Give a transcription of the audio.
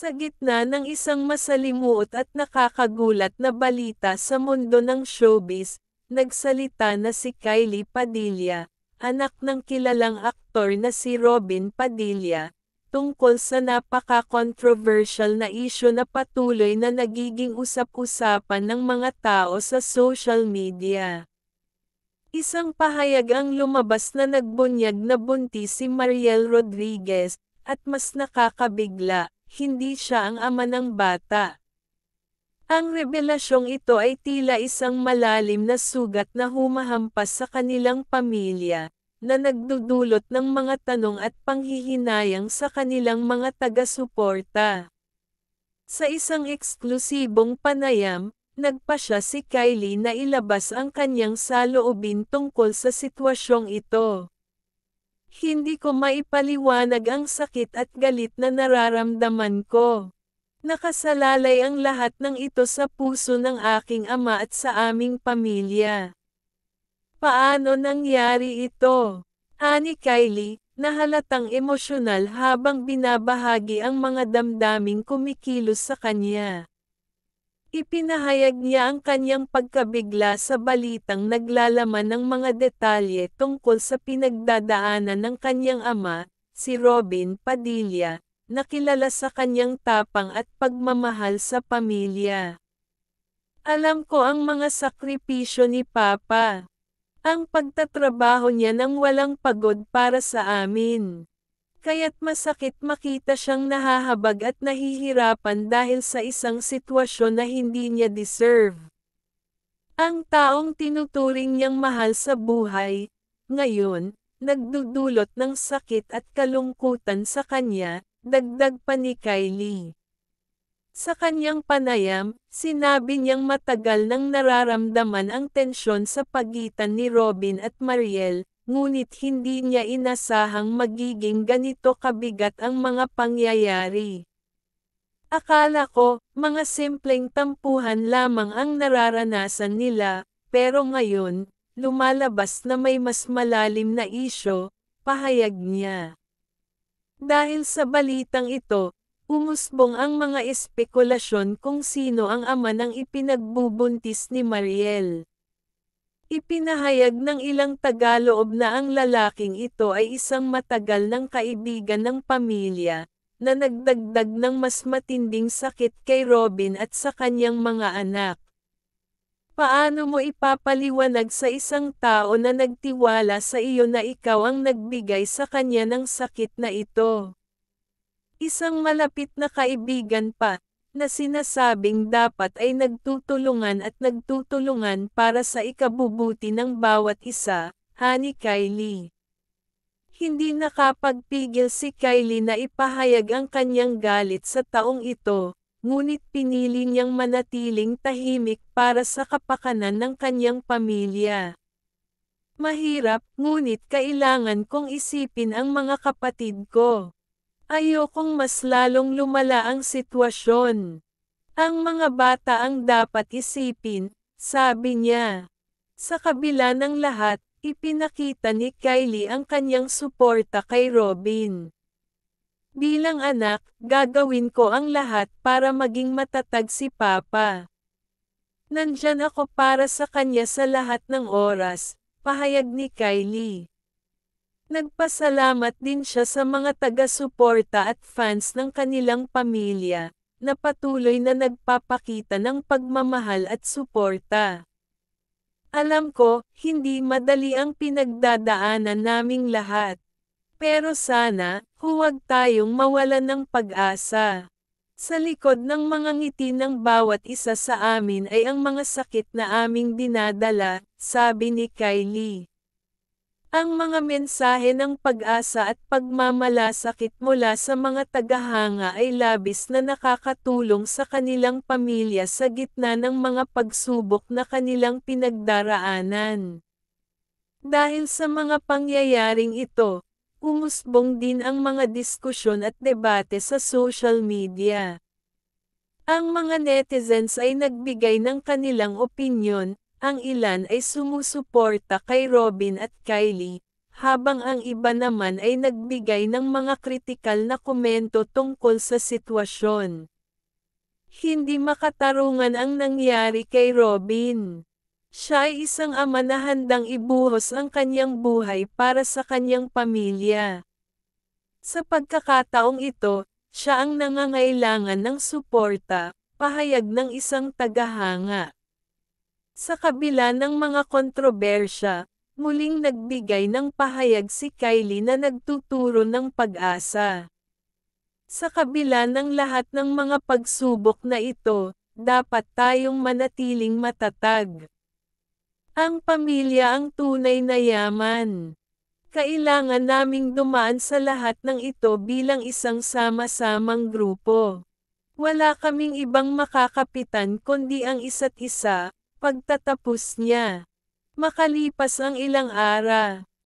Sa gitna ng isang masalimuot at nakakagulat na balita sa mundo ng showbiz, nagsalita na si Kylie Padilla, anak ng kilalang aktor na si Robin Padilla, tungkol sa napaka-controversial na isyu na patuloy na nagiging usap-usapan ng mga tao sa social media. Isang pahayag ang lumabas na nagbunyag na buntis si Mariel Rodriguez, at mas nakakabigla, hindi siya ang ama ng bata. Ang revelasyong ito ay tila isang malalim na sugat na humahampas sa kanilang pamilya, na nagdudulot ng mga tanong at panghihinayang sa kanilang mga taga-suporta. Sa isang eksklusibong panayam, nagpasya si Kylie na ilabas ang kanyang saloobin tungkol sa sitwasyong ito. Hindi ko maipaliwanag ang sakit at galit na nararamdaman ko. Nakasalalay ang lahat ng ito sa puso ng aking ama at sa aming pamilya. Paano nangyari ito? Ani Kylie, na halatang emosyonal habang binabahagi ang mga damdaming kumikilos sa kanya. Ipinahayag niya ang kanyang pagkabigla sa balitang naglalaman ng mga detalye tungkol sa pinagdadaanan ng kanyang ama, si Robin Padilla, na kilala sa kanyang tapang at pagmamahal sa pamilya. Alam ko ang mga sakripisyo ni Papa. Ang pagtatrabaho niya ng walang pagod para sa amin. Kaya't masakit makita siyang nahahabag at nahihirapan dahil sa isang sitwasyon na hindi niya deserve. Ang taong tinuturing niyang mahal sa buhay, ngayon, nagdudulot ng sakit at kalungkutan sa kanya, dagdag pa ni Kylie. Sa kanyang panayam, sinabi niyang matagal nang nararamdaman ang tensyon sa pagitan ni Robin at Mariel, ngunit hindi niya inasahang magiging ganito kabigat ang mga pangyayari. Akala ko, mga simpleng tampuhan lamang ang nararanasan nila, pero ngayon, lumalabas na may mas malalim na isyu, pahayag niya. Dahil sa balitang ito, umusbong ang mga espekulasyon kung sino ang ama ng ipinagbubuntis ni Mariel. Ipinahayag ng ilang tagaloob na ang lalaking ito ay isang matagal ng kaibigan ng pamilya, na nagdagdag ng mas matinding sakit kay Robin at sa kanyang mga anak. Paano mo ipapaliwanag sa isang tao na nagtiwala sa iyo na ikaw ang nagbigay sa kanya ng sakit na ito? Isang malapit na kaibigan pa, na sinasabing dapat ay nagtutulungan at nagtutulungan para sa ikabubuti ng bawat isa, ani Kylie. Hindi nakapagpigil si Kylie na ipahayag ang kanyang galit sa taong ito, ngunit pinili niyang manatiling tahimik para sa kapakanan ng kanyang pamilya. Mahirap, ngunit kailangan kong isipin ang mga kapatid ko. Ayokong mas lalong lumala ang sitwasyon. Ang mga bata ang dapat isipin, sabi niya. Sa kabila ng lahat, ipinakita ni Kylie ang kanyang suporta kay Robin. Bilang anak, gagawin ko ang lahat para maging matatag si Papa. Nandyan ako para sa kanya sa lahat ng oras, pahayag ni Kylie. Nagpasalamat din siya sa mga taga-suporta at fans ng kanilang pamilya, na patuloy na nagpapakita ng pagmamahal at suporta. Alam ko, hindi madali ang pinagdadaanan naming lahat. Pero sana, huwag tayong mawalan ng pag-asa. Sa likod ng mga ngiti ng bawat isa sa amin ay ang mga sakit na aming dinadala, sabi ni Kylie. Ang mga mensahe ng pag-asa at pagmamalasakit mula sa mga tagahanga ay labis na nakakatulong sa kanilang pamilya sa gitna ng mga pagsubok na kanilang pinagdaraanan. Dahil sa mga pangyayaring ito, umusbong din ang mga diskusyon at debate sa social media. Ang mga netizens ay nagbigay ng kanilang opinyon. Ang ilan ay sumusuporta kay Robin at Kylie, habang ang iba naman ay nagbigay ng mga kritikal na komento tungkol sa sitwasyon. Hindi makatarungan ang nangyari kay Robin. Siya ay isang ama na handang ibuhos ang kanyang buhay para sa kanyang pamilya. Sa pagkakataong ito, siya ang nangangailangan ng suporta, pahayag ng isang tagahanga. Sa kabila ng mga kontrobersya, muling nagbigay ng pahayag si Kylie na nagtuturo ng pag-asa. Sa kabila ng lahat ng mga pagsubok na ito, dapat tayong manatiling matatag. Ang pamilya ang tunay na yaman. Kailangan naming dumaan sa lahat ng ito bilang isang sama-samang grupo. Wala kaming ibang makakapitan kundi ang isa't isa, pagtatapos niya. Makalipas ang ilang araw,